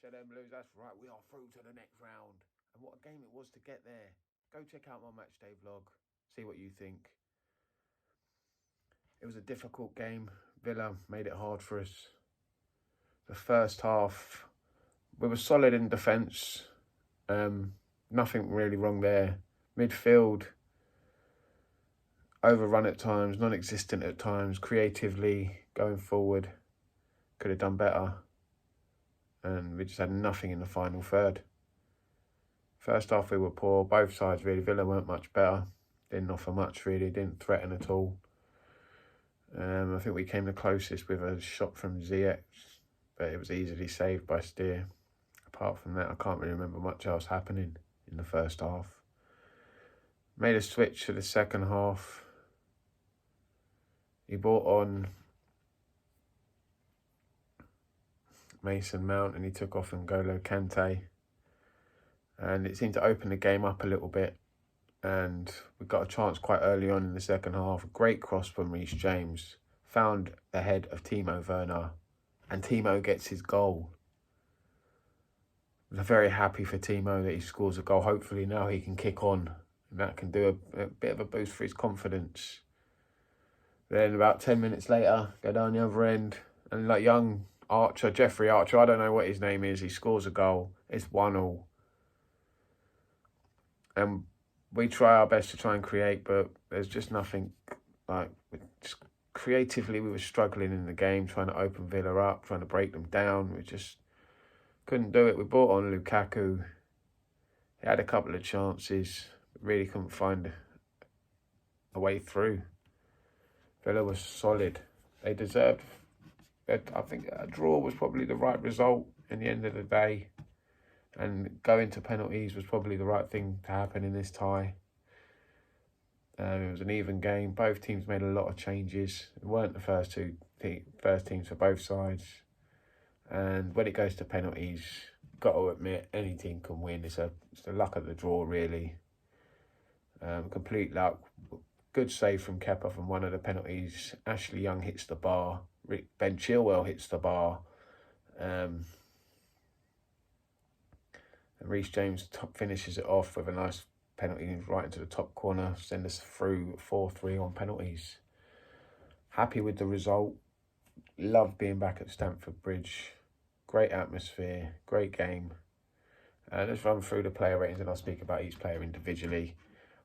of them lose. That's right. We are through to the next round. And what a game it was to get there. Go check out my matchday vlog. See what you think. It was a difficult game. Villa made it hard for us. The first half, we were solid in defence. Nothing really wrong there. Midfield, overrun at times, non-existent at times. Creatively, going forward, could have done better. And we just had nothing in the final third. First half we were poor, both sides really. Villa weren't much better. Didn't offer much really, didn't threaten at all. I think we came the closest with a shot from Ziyech, but it was easily saved by Steer. Apart from that, I can't really remember much else happening in the first half. Made a switch to the second half. He brought on Mason Mount and he took off N'Golo Kante. And it seemed to open the game up a little bit. And we got a chance quite early on in the second half. A great cross from Reece James. Found the head of Timo Werner. And Timo gets his goal. I'm very happy for Timo that he scores a goal. Hopefully now he can kick on. And that can do a bit of a boost for his confidence. Then about 10 minutes later, go down the other end. And like young Archer, Jeffrey Archer, I don't know what his name is. He scores a goal. It's 1-1. And we try our best to try and create, but there's just nothing. Like, just creatively, we were struggling in the game, trying to open Villa up, trying to break them down. We just couldn't do it. We brought on Lukaku. He had a couple of chances, but really couldn't find a way through. Villa was solid. They deserved. I think a draw was probably the right result in the end of the day. And going to penalties was probably the right thing to happen in this tie. It was an even game. Both teams made a lot of changes. It weren't the first teams for both sides. And when it goes to penalties, got to admit, any team can win. It's the luck of the draw, really. Complete luck. Good save from KEPA from one of the penalties. Ashley Young hits the bar. Ben Chilwell hits the bar. And Reece James finishes it off with a nice penalty right into the top corner. Send us through 4-3 on penalties. Happy with the result. Love being back at Stamford Bridge. Great atmosphere. Great game. Let's run through the player ratings and I'll speak about each player individually.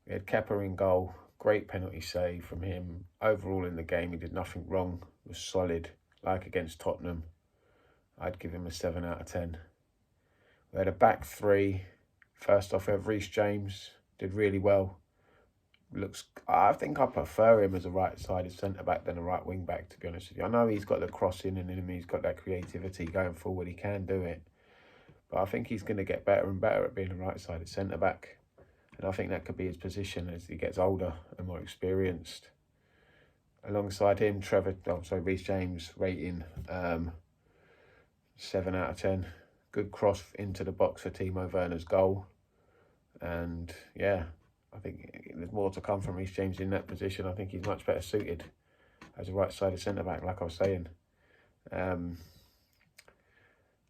We had Kepa in goal. Great penalty save from him. Overall in the game, he did nothing wrong. Was solid, like against Tottenham. I'd give him a 7 out of 10. We had a back three. First off, we have Reece James. Did really well. I think I prefer him as a right-sided centre-back than a right wing-back, to be honest with you. I know he's got the crossing in him. He's got that creativity going forward. He can do it. But I think he's going to get better and better at being a right-sided centre-back. And I think that could be his position as he gets older and more experienced. Alongside him, Reece James rating 7 out of 10. Good cross into the box for Timo Werner's goal. And yeah, I think there's more to come from Reece James in that position. I think he's much better suited as a right-sided centre-back, like I was saying.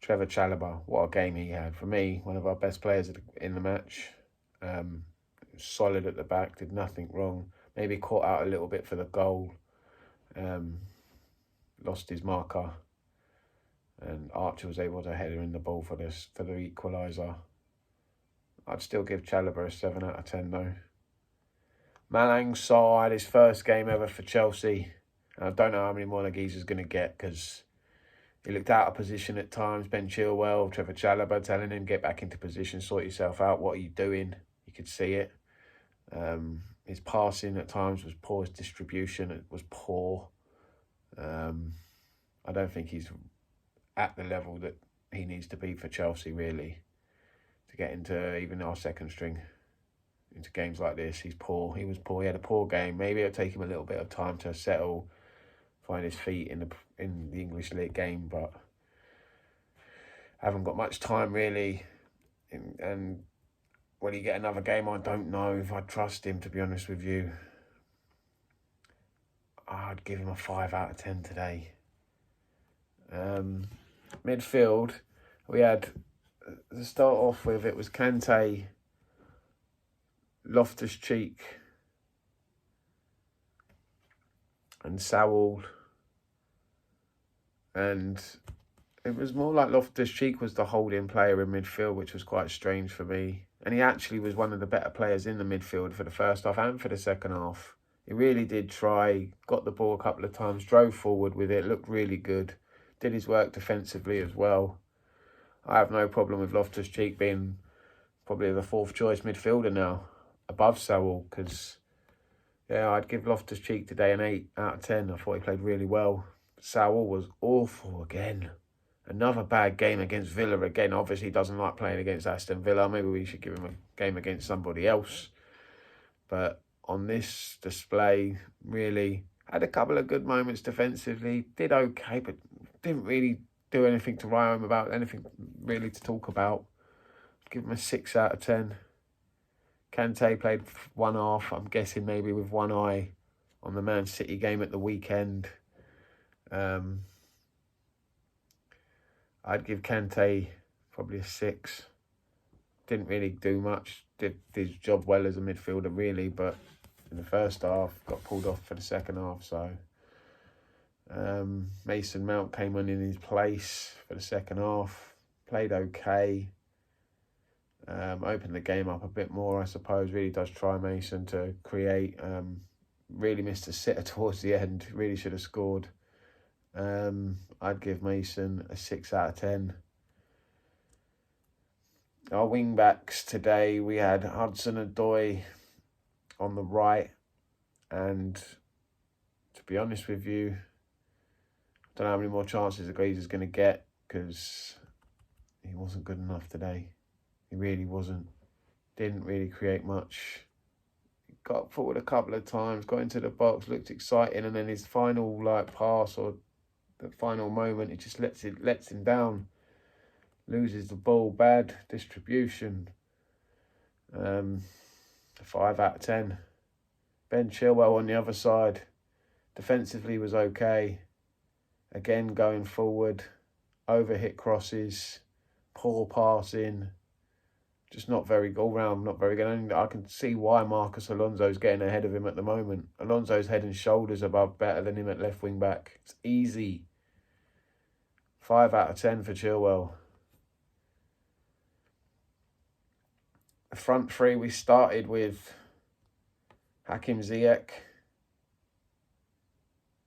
Trevor Chalobah, what a game he had. For me, one of our best players in the match. Solid at the back, did nothing wrong. Maybe caught out a little bit for the goal. Lost his marker. And Archer was able to header in the ball for the equaliser. I'd still give Chalobah a 7 out of 10 though. Malang's side, his first game ever for Chelsea. And I don't know how many more he's going to get because he looked out of position at times. Ben Chilwell, Trevor Chalobah telling him, get back into position, sort yourself out. What are you doing? You could see it. His passing at times was poor. His distribution was poor. I don't think he's at the level that he needs to be for Chelsea, really, to get into even our second string into games like this. He's poor. He was poor. He had a poor game. Maybe it'll take him a little bit of time to settle, find his feet in the English League game, but haven't got much time really. And when he get another game, I don't know if I trust him, to be honest with you. I'd give him a 5 out of 10 today. Midfield, We had, to start off with, it was Kante, Loftus-Cheek and Sowell, and it was more like Loftus-Cheek was the holding player in midfield, which was quite strange for me. And he actually was one of the better players in the midfield for the first half and for the second half. He really did try, got the ball a couple of times, drove forward with it, looked really good, did his work defensively as well. I have no problem with Loftus-Cheek being probably the fourth choice midfielder now, above Sowell, because, yeah, I'd give Loftus-Cheek today an 8 out of 10. I thought he played really well. Sowell was awful again. Another bad game against Villa again. Obviously, he doesn't like playing against Aston Villa. Maybe we should give him a game against somebody else. But on this display, really had a couple of good moments defensively. Did okay, but didn't really do anything to write home about, anything really to talk about. Give him a 6 out of 10. Kante played one half, I'm guessing maybe with one eye on the Man City game at the weekend. I'd give Kante probably a 6. Didn't really do much. Did his job well as a midfielder, really, but in the first half, got pulled off for the second half. So Mason Mount came on in his place for the second half. Played okay. Opened the game up a bit more, I suppose. Really does try, Mason, to create. Really missed a sitter towards the end. Really should have scored. I'd give Mason a 6 out of 10. Our wing-backs today, we had Hudson-Odoi on the right. And to be honest with you, I don't know how many more chances the Glazer's going to get, because he wasn't good enough today. He really wasn't. Didn't really create much. Got forward a couple of times, got into the box, looked exciting, and then his final pass or the final moment, it just lets him down. Loses the ball, bad distribution. 5 out of 10. Ben Chilwell on the other side, defensively was okay. Again, going forward, overhit crosses, poor passing. Just not very all round, not very good. And I can see why Marcus Alonso's getting ahead of him at the moment. Alonso's head and shoulders above, better than him at left wing back. It's easy. 5 out of 10 for Chilwell. The front three, we started with Hakim Ziyech.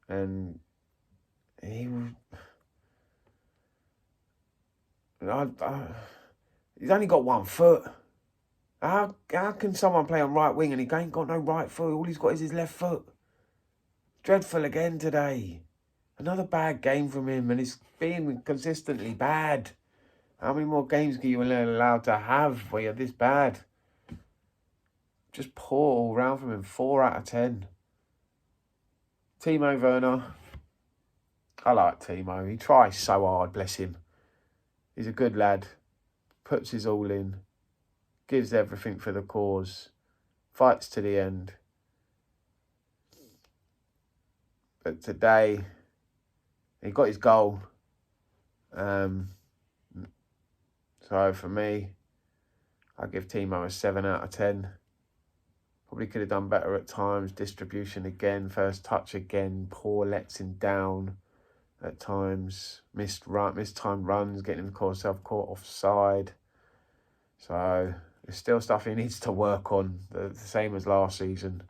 And he's only got 1 foot. How can someone play on right wing and he ain't got no right foot? All he's got is his left foot. Dreadful again today. Another bad game from him, and it's been consistently bad. How many more games are you allowed to have where you're this bad? Just poor all round from him. 4 out of 10. Timo Werner. I like Timo. He tries so hard, bless him. He's a good lad. Puts his all in. Gives everything for the cause. Fights to the end. But today, he got his goal. So for me, I give Timo a 7 out of 10. Probably could have done better at times. Distribution again, first touch again, poor, lets him down at times. Missed time runs, getting himself caught offside. So there's still stuff he needs to work on, the same as last season.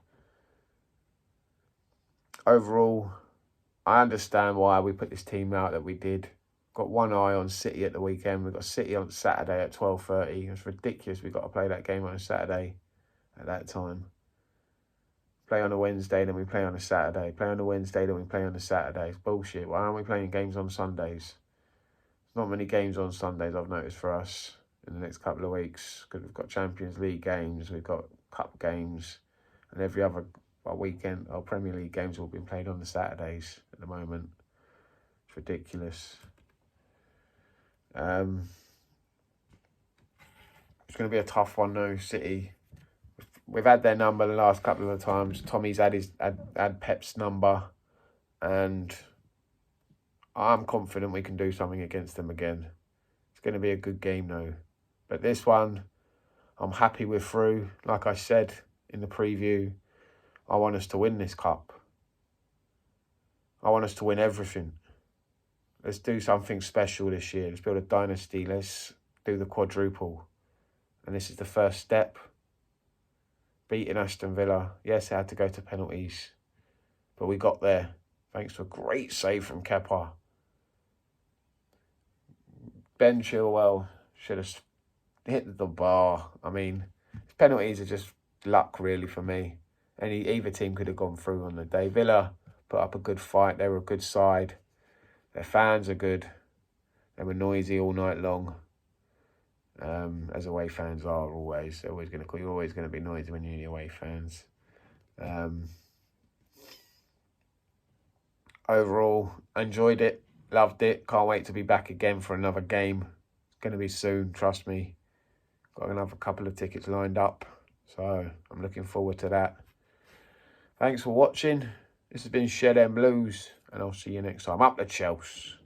Overall, I understand why we put this team out that we did. Got one eye on City at the weekend. We've got City on Saturday at 12:30. It's ridiculous we've got to play that game on a Saturday at that time. Play on a Wednesday, then we play on a Saturday. Play on a Wednesday, then we play on a Saturday. It's bullshit. Why aren't we playing games on Sundays? There's not many games on Sundays, I've noticed, for us in the next couple of weeks, because we've got Champions League games, we've got Cup games, and every other weekend, our Premier League games will be played on the Saturdays at the moment. It's ridiculous. It's going to be a tough one though, City. We've had their number the last couple of times. Tommy's had Pep's number, and I'm confident we can do something against them again. It's going to be a good game though. But this one, I'm happy we're through. Like I said in the preview, I want us to win this cup. I want us to win everything. Let's do something special this year. Let's build a dynasty. Let's do the quadruple. And this is the first step. Beating Aston Villa. Yes, it had to go to penalties. But we got there. Thanks to a great save from KEPA. Ben Chilwell should have hit the bar. I mean, penalties are just luck really for me. Either team could have gone through on the day. Villa put up a good fight. They were a good side. Their fans are good. They were noisy all night long. As away fans are always. You're always going to be noisy when you're away fans. Overall, enjoyed it. Loved it. Can't wait to be back again for another game. It's going to be soon, trust me. Got another couple of tickets lined up. So I'm looking forward to that. Thanks for watching. This has been Shed End Blues. And I'll see you next time. Up the Chelsea.